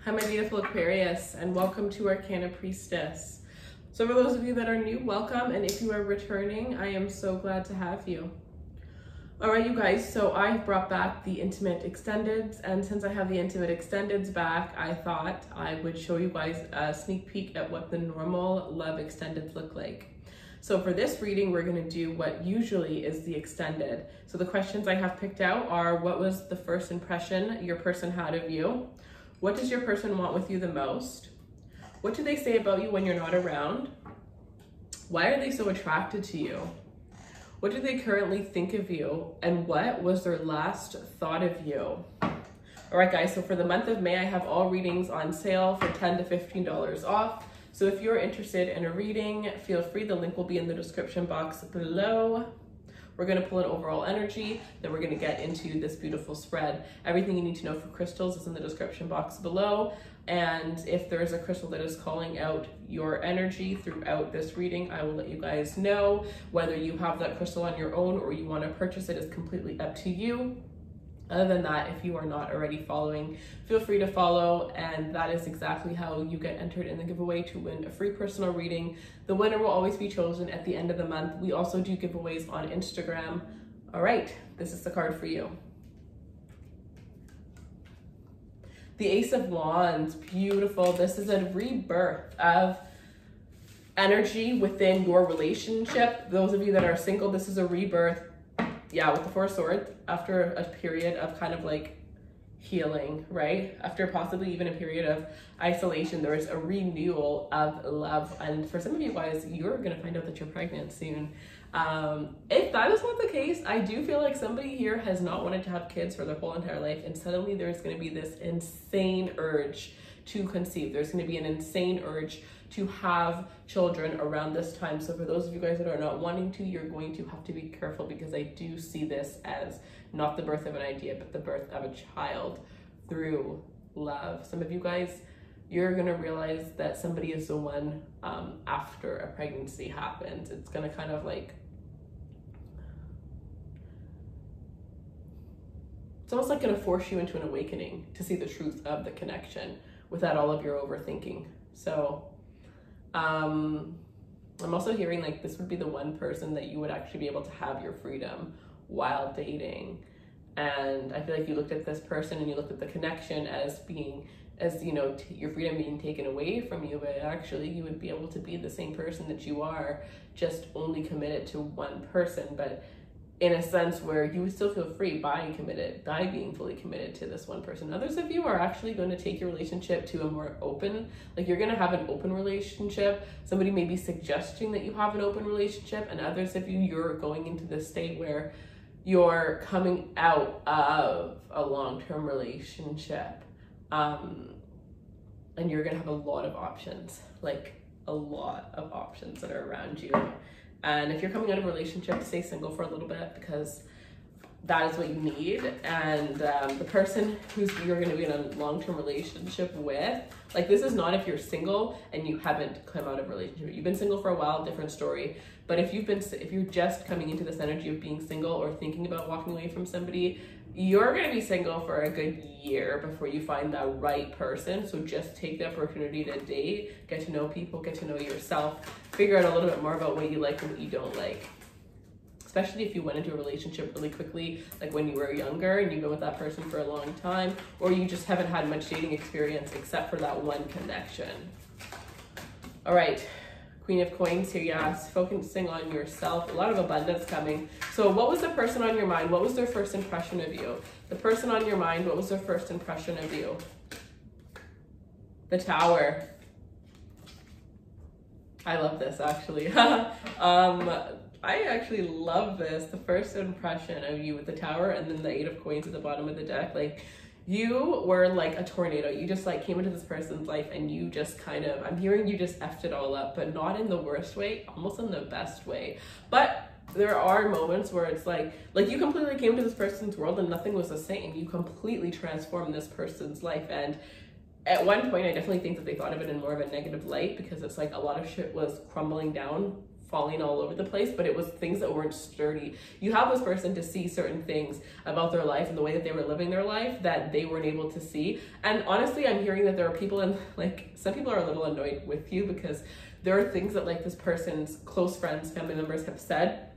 Hi, my beautiful Aquarius, and welcome to Arcana Priestess. So for those of you that are new, welcome, and if you are returning, I am so glad to have you. All right, you guys, so I've brought back the Intimate Extendeds, and since I have the Intimate Extendeds back, I thought I would show you guys a sneak peek at what the normal love extendeds look like. So for this reading, we're going to do what usually is the extended. So the questions I have picked out are: what was the first impression your person had of you? What does your person want with you the most? What do they say about you when you're not around? Why are they so attracted to you? What do they currently think of you? And what was their last thought of you? All right, guys, so for the month of May, I have all readings on sale for $10 to $15 off. So if you're interested in a reading, feel free. The link will be in the description box below. We're going to pull an overall energy, then we're going to get into this beautiful spread. Everything you need to know for crystals is in the description box below. And if there is a crystal that is calling out your energy throughout this reading, I will let you guys know. Whether you have that crystal on your own or you want to purchase it is completely up to you. Other than that, if you are not already following, feel free to follow, and that is exactly how you get entered in the giveaway to win a free personal reading. The winner will always be chosen at the end of the month. We also do giveaways on Instagram. All right, this is the card for you. The Ace of Wands, beautiful. This is a rebirth of energy within your relationship. Those of you that are single, this is a rebirth. Yeah, with the Four of Swords, after a period of kind of like healing, right? After possibly even a period of isolation, there is a renewal of love. And for some of you guys, you're going to find out that you're pregnant soon. If that is not the case, I do feel like somebody here has not wanted to have kids for their whole entire life. And suddenly there's going to be this insane urge to conceive. There's going to be an insane urge to have children around this time. So for those of you guys that are not wanting to, you're going to have to be careful, because I do see this as not the birth of an idea, but the birth of a child through love. Some of you guys, you're going to realize that somebody is the one after a pregnancy happens. It's going to kind of like, it's almost like going to force you into an awakening to see the truth of the connection without all of your overthinking. So I'm also hearing like this would be the one person that you would actually be able to have your freedom while dating. And I feel like you looked at this person and you looked at the connection as being, as you know, your freedom being taken away from you, but actually you would be able to be the same person that you are, just only committed to one person, but in a sense where you would still feel free by being fully committed to this one person. Others of you are actually going to take your relationship to a more open, like you're going to have an open relationship. Somebody may be suggesting that you have an open relationship, and others of you, you're going into this state where you're coming out of a long-term relationship. And you're going to have a lot of options, like a lot of options that are around you. And if you're coming out of a relationship, stay single for a little bit, because that is what you need. And the person you're going to be in a long-term relationship with, like this is not if you're single and you haven't come out of a relationship. You've been single for a while, different story. But if you're just coming into this energy of being single or thinking about walking away from somebody, you're going to be single for a good year before you find that right person. So just take the opportunity to date, get to know people, get to know yourself, figure out a little bit more about what you like and what you don't like. Especially if you went into a relationship really quickly, like when you were younger and you've been with that person for a long time, or you just haven't had much dating experience except for that one connection. All right. Queen of Coins here, yes, focusing on yourself, a lot of abundance coming. So what was the person on your mind? What was their first impression of you? The person on your mind, what was their first impression of you? The Tower. I love this, actually. I actually love this. The first impression of you with the Tower, and then the Eight of Coins at the bottom of the deck. Like, you were like a tornado. You just like came into this person's life and you just kind of, I'm hearing you just effed it all up, but not in the worst way, almost in the best way. But there are moments where it's like you completely came to this person's world and nothing was the same. You completely transformed this person's life. And at one point, I definitely think that they thought of it in more of a negative light, because it's like a lot of shit was crumbling down falling all over the place, but it was things that weren't sturdy. You have this person to see certain things about their life and the way that they were living their life that they weren't able to see. And honestly, I'm hearing that there are people, and like some people are a little annoyed with you because there are things that like this person's close friends, family members have said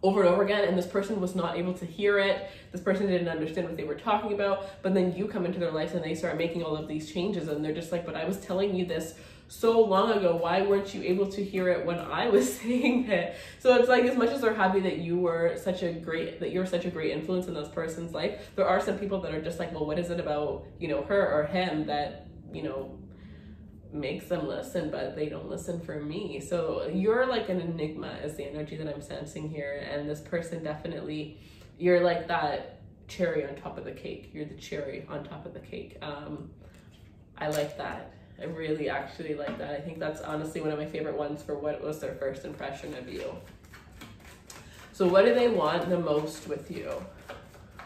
over and over again, and this person was not able to hear it. This person didn't understand what they were talking about, but then you come into their life and they start making all of these changes, and they're just like, but I was telling you this so long ago, why weren't you able to hear it when I was saying it? So it's like, as much as they're happy that you're such a great influence in this person's life, there are some people that are just like, well, what is it about, you know, her or him that, you know, makes them listen, but they don't listen for me. So you're like an enigma is the energy that I'm sensing here. And this person definitely, you're like that cherry on top of the cake. You're the cherry on top of the cake. I like that. I really actually like that. I think that's honestly one of my favorite ones for what was their first impression of you. So what do they want the most with you?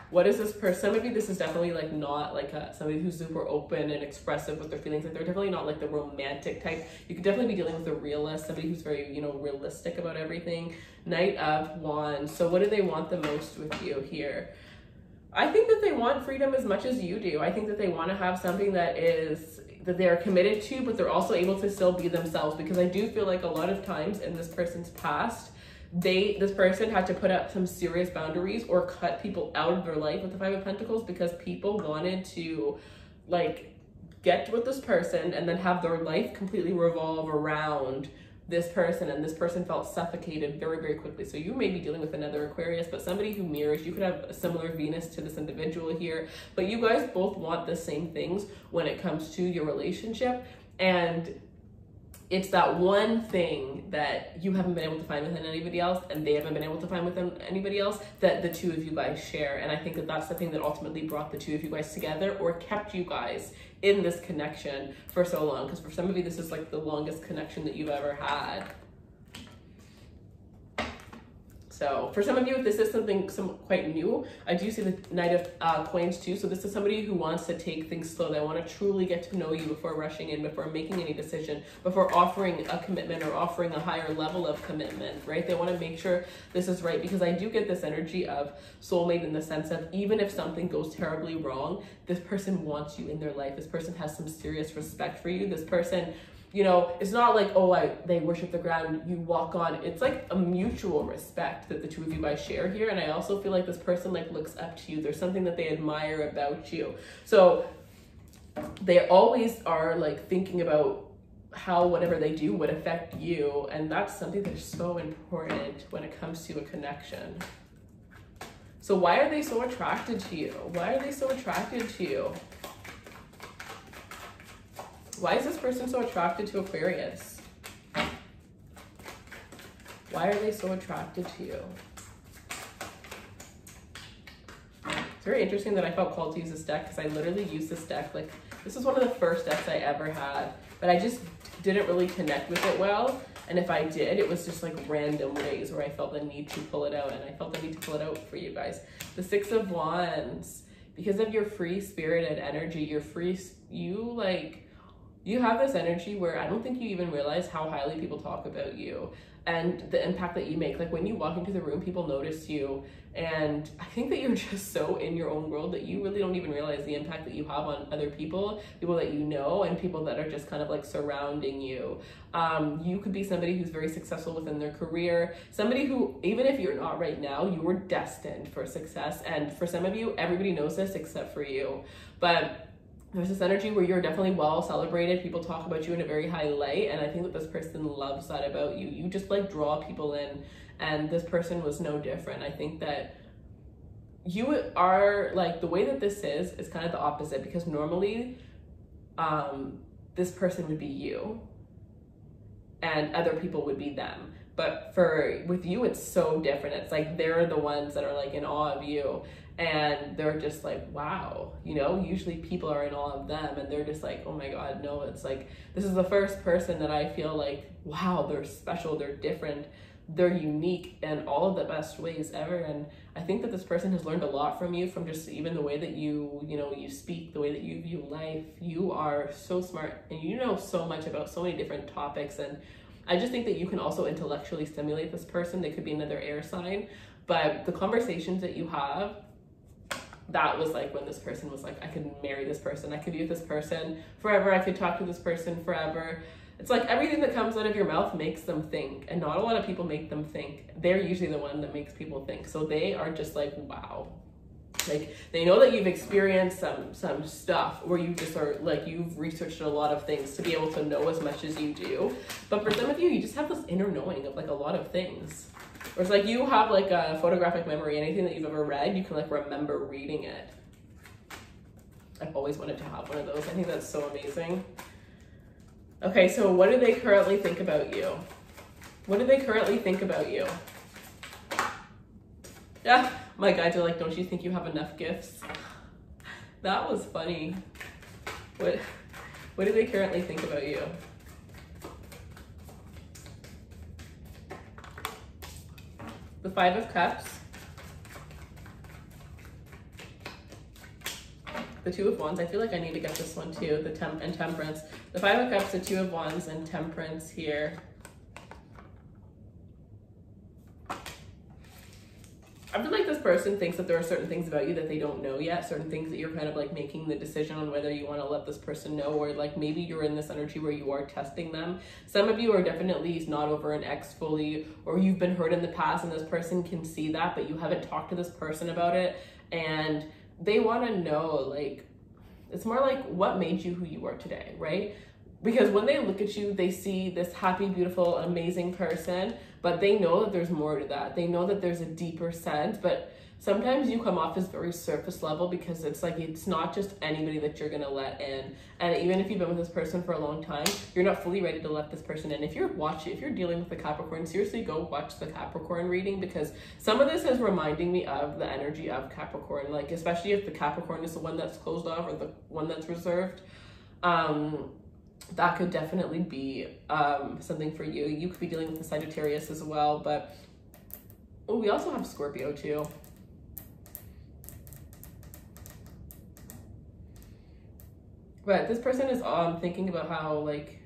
What is this person? Maybe this is definitely like not like somebody who's super open and expressive with their feelings. Like they're definitely not like the romantic type. You could definitely be dealing with a realist, somebody who's very, you know, realistic about everything. Knight of Wands. So what do they want the most with you here? I think that they want freedom as much as you do. I think that they want to have something that they're committed to, but they're also able to still be themselves, because I do feel like a lot of times in this person's past, this person had to put up some serious boundaries or cut people out of their life with the Five of Pentacles, because people wanted to like get with this person and then have their life completely revolve around this person, and this person felt suffocated very, very quickly. So you may be dealing with another Aquarius, but somebody who mirrors, you could have a similar Venus to this individual here, but you guys both want the same things when it comes to your relationship. And it's that one thing that you haven't been able to find within anybody else, and they haven't been able to find within anybody else, that the two of you guys share. And I think that that's the thing that ultimately brought the two of you guys together, or kept you guys in this connection for so long. Because for some of you, this is like the longest connection that you've ever had. So for some of you, if this is something quite new, I do see the Knight of Coins too. So this is somebody who wants to take things slow. They want to truly get to know you before rushing in, before making any decision, before offering a commitment or offering a higher level of commitment, right? They want to make sure this is right, because I do get this energy of soulmate in the sense of, even if something goes terribly wrong, this person wants you in their life. This person has some serious respect for you. This person, you know, it's not like, oh, they worship the ground you walk on. It's like a mutual respect that the two of you guys share here. And I also feel like this person like looks up to you. There's something that they admire about you. So they always are like thinking about how whatever they do would affect you. And that's something that's so important when it comes to a connection. So why are they so attracted to you? Why are they so attracted to you? Why is this person so attracted to Aquarius? Why are they so attracted to you? It's very interesting that I felt called to use this deck, because I literally used this deck. Like, this is one of the first decks I ever had, but I just didn't really connect with it well. And if I did, it was just like random ways where I felt the need to pull it out, and I felt the need to pull it out for you guys. The Six of Wands, because of your free-spirited energy, you have this energy where I don't think you even realize how highly people talk about you and the impact that you make. Like when you walk into the room, people notice you. And I think that you're just so in your own world that you really don't even realize the impact that you have on other people that you know, and people that are just kind of like surrounding you. You could be somebody who's very successful within their career, somebody who, even if you're not right now, you were destined for success. And for some of you, everybody knows this except for you. But there's this energy where you're definitely well celebrated. People talk about you in a very high light. And I think that this person loves that about you. You just like draw people in. And this person was no different. I think that you are like, the way that this is kind of the opposite, because normally this person would be you and other people would be them. But with you, it's so different. It's like they're the ones that are like in awe of you. And they're just like, wow, you know, usually people are in awe of them and they're just like, oh my God, no, it's like, this is the first person that I feel like, wow, they're special, they're different, they're unique in all of the best ways ever. And I think that this person has learned a lot from you, from just even the way that you speak, the way that you view life. You are so smart and you know so much about so many different topics. And I just think that you can also intellectually stimulate this person. They could be another air sign, but the conversations that you have, that was like when this person was like, I could marry this person, I could be with this person forever, I could talk to this person forever. It's like everything that comes out of your mouth makes them think, and not a lot of people make them think. They're usually the one that makes people think. So they are just like, wow. Like, they know that you've experienced some stuff where you just are like, you've researched a lot of things to be able to know as much as you do. But for some of you, you just have this inner knowing of like a lot of things. Or it's like you have like a photographic memory. Anything that you've ever read, you can like remember reading it. I've always wanted to have one of those. I think that's so amazing. Okay, so what do they currently think about you? What do they currently think about you? Yeah, my guides are like, don't you think you have enough gifts? That was funny. What do they currently think about you? The Five of Cups, the Two of Wands. I feel like I need to get this one too, the Temperance. The Five of Cups, the Two of Wands, and Temperance here. I feel like this person thinks that there are certain things about you that they don't know yet, certain things that you're kind of like making the decision on whether you want to let this person know, or like maybe you're in this energy where you are testing them. Some of you are definitely not over an ex fully, or you've been hurt in the past and this person can see that, but you haven't talked to this person about it, and they want to know, like, it's more like what made you who you are today, right? Because when they look at you, they see this happy, beautiful, amazing person, but they know that there's more to that. They know that there's a deeper sense, but sometimes you come off as very surface level because it's like, it's not just anybody that you're gonna let in. And even if you've been with this person for a long time, you're not fully ready to let this person in. If you're dealing with the Capricorn, seriously go watch the Capricorn reading, because some of this is reminding me of the energy of Capricorn, like especially if the Capricorn is the one that's closed off or the one that's reserved. That could definitely be something for you. You could be dealing with the Sagittarius as well, but oh, we also have Scorpio too. But this person is thinking about how like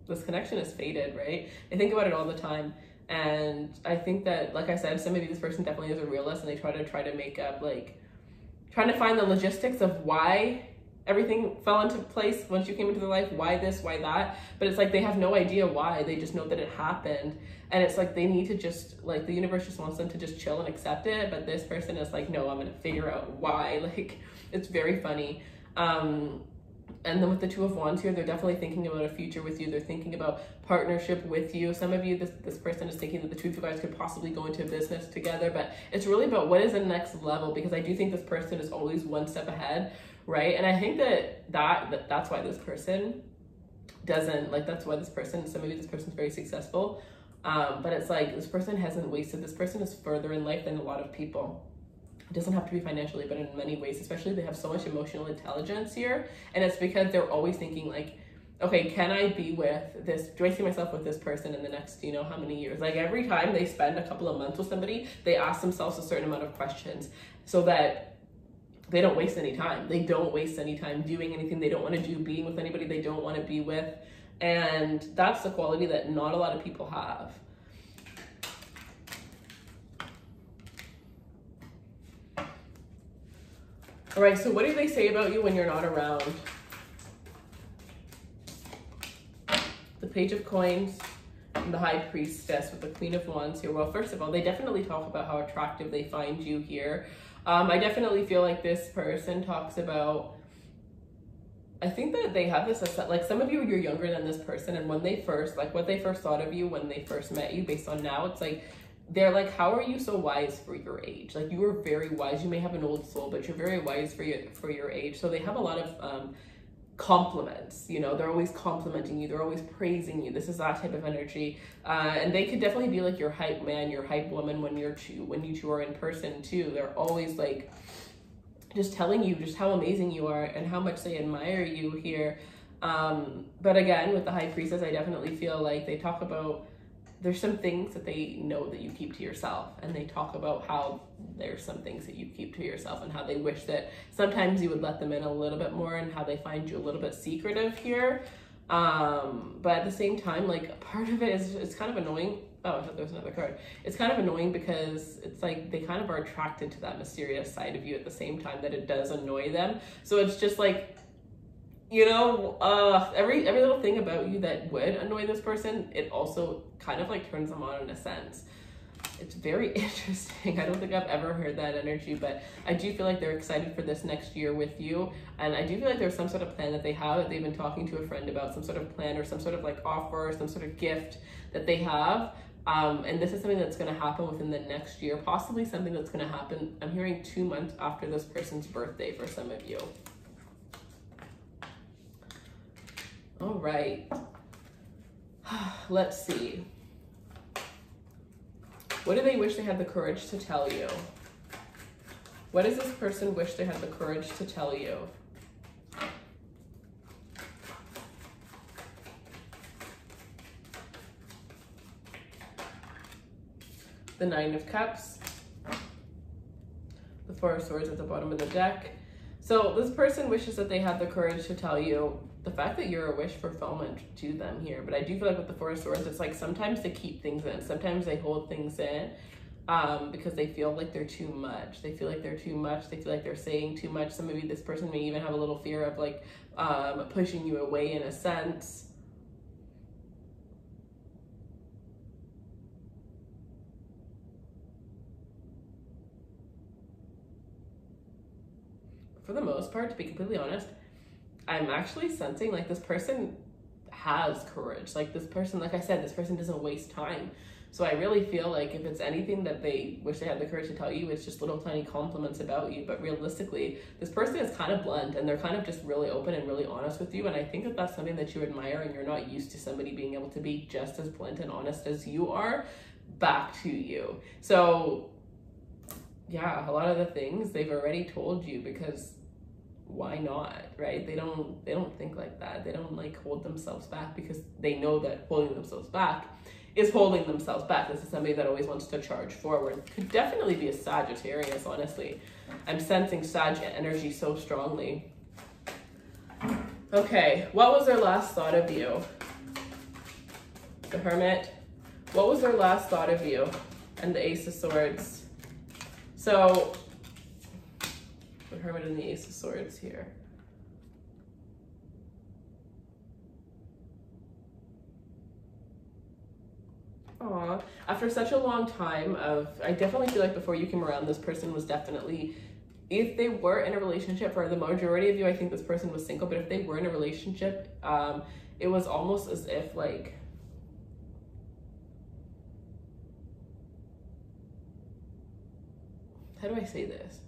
this connection is faded, right? They think about it all the time. And I think that, like I said, maybe this person definitely is a realist and they try to make up, like, trying to find the logistics of why everything fell into place once you came into their life, why this, why that, but it's like they have no idea why. They just know that it happened, and it's like they need to just, like, the universe just wants them to just chill and accept it, but this person is like, no, I'm gonna figure out why. Like, it's very funny. And then with the Two of Wands here, they're definitely thinking about a future with you. They're thinking about partnership with you. Some of you, this person is thinking that the two of you guys could possibly go into business together, but it's really about what is the next level, because I do think this person is always one step ahead, right? And I think that's why this person doesn't, like, that's why this person, some of you, this person's very successful, but it's like this person hasn't wasted. This person is further in life than a lot of people. It doesn't have to be financially, but in many ways, especially they have so much emotional intelligence here. And it's because they're always thinking like, okay, can I be with this? Do I see myself with this person in the next, you know, how many years? Like every time they spend a couple of months with somebody, they ask themselves a certain amount of questions so that they don't waste any time. They don't waste any time doing anything they don't want to do, being with anybody they don't want to be with. And that's the quality that not a lot of people have. All right, so what do they say about you when you're not around? The Page of Coins and the High Priestess with the Queen of Wands here. Well, first of all, they definitely talk about how attractive they find you here. I definitely feel like this person talks about, I think that they have this, like some of you, you're younger than this person, and when they first, like what they first thought of you when they first met you based on now, it's like, they're like, how are you so wise for your age? Like, you are very wise. You may have an old soul, but you're very wise for your age. So they have a lot of compliments, you know, they're always complimenting you. They're always praising you. This is that type of energy. And they could definitely be like your hype man, your hype woman when you two are in person too. They're always like just telling you just how amazing you are and how much they admire you here. But again, with the High Priestess, I definitely feel like they talk about, there's some things that they know that you keep to yourself, and they talk about how there's some things that you keep to yourself and how they wish that sometimes you would let them in a little bit more, and how they find you a little bit secretive here. But at the same time, like, part of it is, it's kind of annoying. Oh, I thought there was another card. It's kind of annoying because it's like they kind of are attracted to that mysterious side of you at the same time that it does annoy them. So it's just like, you know, every little thing about you that would annoy this person, it also kind of like turns them on in a sense. It's very interesting. I don't think I've ever heard that energy, but I do feel like they're excited for this next year with you. And I do feel like there's some sort of plan that they have, that they've been talking to a friend about, some sort of plan or some sort of like offer or some sort of gift that they have. And this is something that's going to happen within the next year, possibly something that's going to happen, I'm hearing 2 months after this person's birthday for some of you. All right. Let's see. What do they wish they had the courage to tell you? What does this person wish they had the courage to tell you? The Nine of Cups. The Four of Swords at the bottom of the deck. So this person wishes that they had the courage to tell you the fact that you're a wish fulfillment to them here. But I do feel like with the Four of Swords, it's like sometimes they keep things in. Sometimes they hold things in because they feel like they're too much. They feel like they're too much. They feel like they're saying too much. So maybe this person may even have a little fear of like pushing you away in a sense. For the most part, to be completely honest, I'm actually sensing like this person has courage. Like this person, like I said, this person doesn't waste time. So I really feel like if it's anything that they wish they had the courage to tell you, it's just little tiny compliments about you. But realistically, this person is kind of blunt and they're kind of just really open and really honest with you. And I think that that's something that you admire, and you're not used to somebody being able to be just as blunt and honest as you are back to you. So yeah, a lot of the things they've already told you, because why not, right? They don't think like that. They don't like hold themselves back because they know that holding themselves back is holding themselves back. This is somebody that always wants to charge forward. Could definitely be a Sagittarius, honestly. I'm sensing Sag energy so strongly. Okay, what was their last thought of you? The Hermit. What was their last thought of you? And the Ace of Swords. So, the Hermit and the Ace of Swords here. Aw, after such a long time of, I definitely feel like before you came around, this person was definitely, if they were in a relationship, for the majority of you, I think this person was single, but if they were in a relationship, it was almost as if like, how do I say this?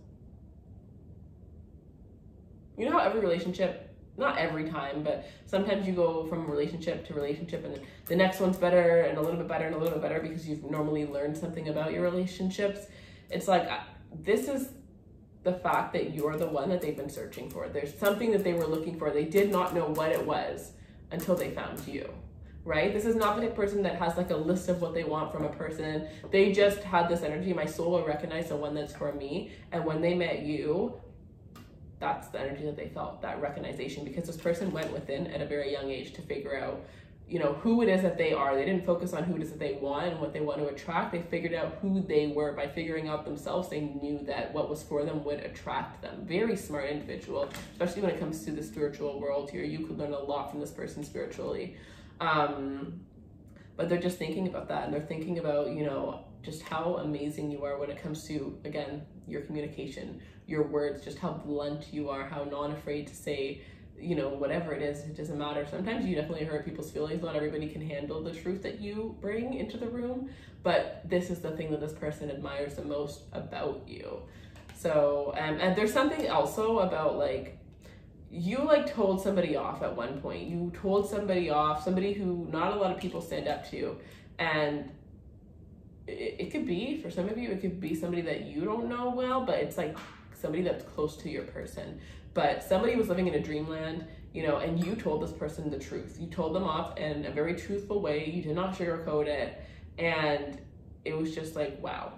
You know how every relationship, not every time, but sometimes you go from relationship to relationship and the next one's better and a little bit better and a little bit better because you've normally learned something about your relationships. It's like, this is the fact that you're the one that they've been searching for. There's something that they were looking for. They did not know what it was until they found you, right? This is not the person that has like a list of what they want from a person. They just had this energy. My soul will recognize the one that's for me. And when they met you, that's the energy that they felt, that recognition, because this person went within at a very young age to figure out, you know, who it is that they are. They didn't focus on who it is that they want and what they want to attract. They figured out who they were by figuring out themselves. They knew that what was for them would attract them. Very smart individual, especially when it comes to the spiritual world here. You could learn a lot from this person spiritually. But they're just thinking about that, and they're thinking about, you know, just how amazing you are when it comes to, again, your communication, your words, just how blunt you are, how non-afraid to say, you know, whatever it is, it doesn't matter. Sometimes you definitely hurt people's feelings. Not everybody can handle the truth that you bring into the room, but this is the thing that this person admires the most about you. So, and there's something also about like, you like told somebody off at one point. You told somebody off, somebody who not a lot of people stand up to, and it could be, for some of you, it could be somebody that you don't know well, but it's like somebody that's close to your person. But somebody was living in a dreamland, you know, and you told this person the truth. You told them off in a very truthful way. You did not sugarcoat it. And it was just like, wow.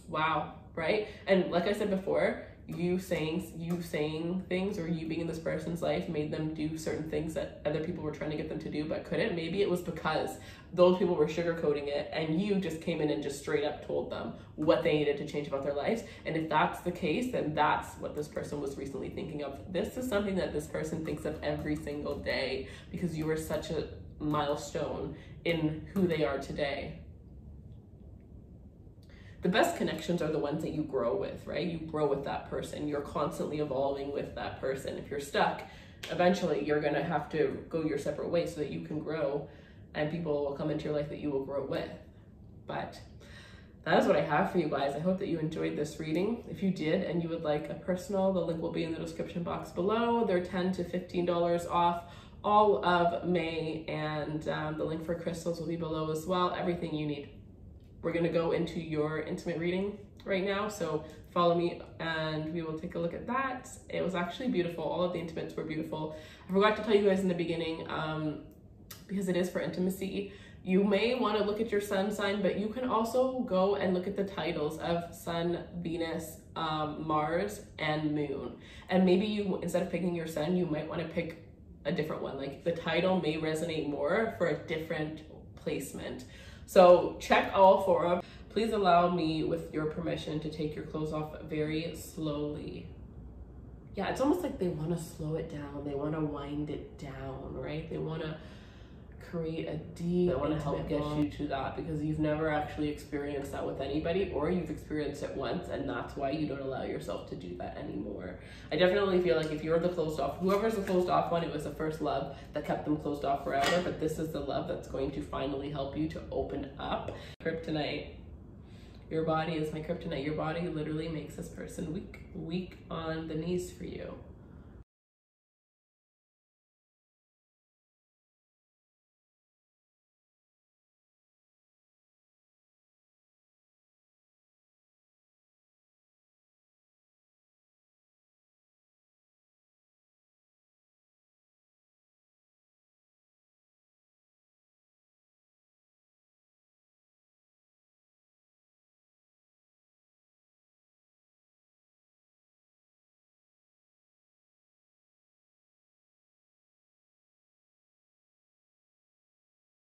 Wow, right? And like I said before, you saying things, or you being in this person's life made them do certain things that other people were trying to get them to do but couldn't. Maybe it was because those people were sugarcoating it and you just came in and just straight up told them what they needed to change about their lives. And if that's the case, then that's what this person was recently thinking of. This is something that this person thinks of every single day, because you were such a milestone in who they are today. The best connections are the ones that you grow with, right? You grow with that person. You're constantly evolving with that person. If you're stuck, eventually you're gonna have to go your separate ways so that you can grow, and people will come into your life that you will grow with. But that is what I have for you guys. I hope that you enjoyed this reading. If you did and you would like a personal, the link will be in the description box below. They're $10 to $15 off all of May, and the link for crystals will be below as well. Everything you need. We're gonna go into your intimate reading right now, so follow me and we will take a look at that. It was actually beautiful. All of the intimates were beautiful. I forgot to tell you guys in the beginning, because it is for intimacy, you may want to look at your sun sign, but you can also go and look at the titles of Sun, Venus, Mars, and Moon. And maybe you, instead of picking your sun, you might want to pick a different one. Like the title may resonate more for a different placement. So check all 4 of them. Please allow me, with your permission, to take your clothes off very slowly. Yeah, it's almost like they want to slow it down. They want to wind it down, right? They want to create a deep, they want to help get you to that, because you've never actually experienced that with anybody, or you've experienced it once, and that's why you don't allow yourself to do that anymore. I definitely feel like if you're the closed off, whoever's the closed off one, it was the first love that kept them closed off forever, but this is the love that's going to finally help you to open up. Kryptonite. Your body is my kryptonite. Your body literally makes this person weak on the knees for you.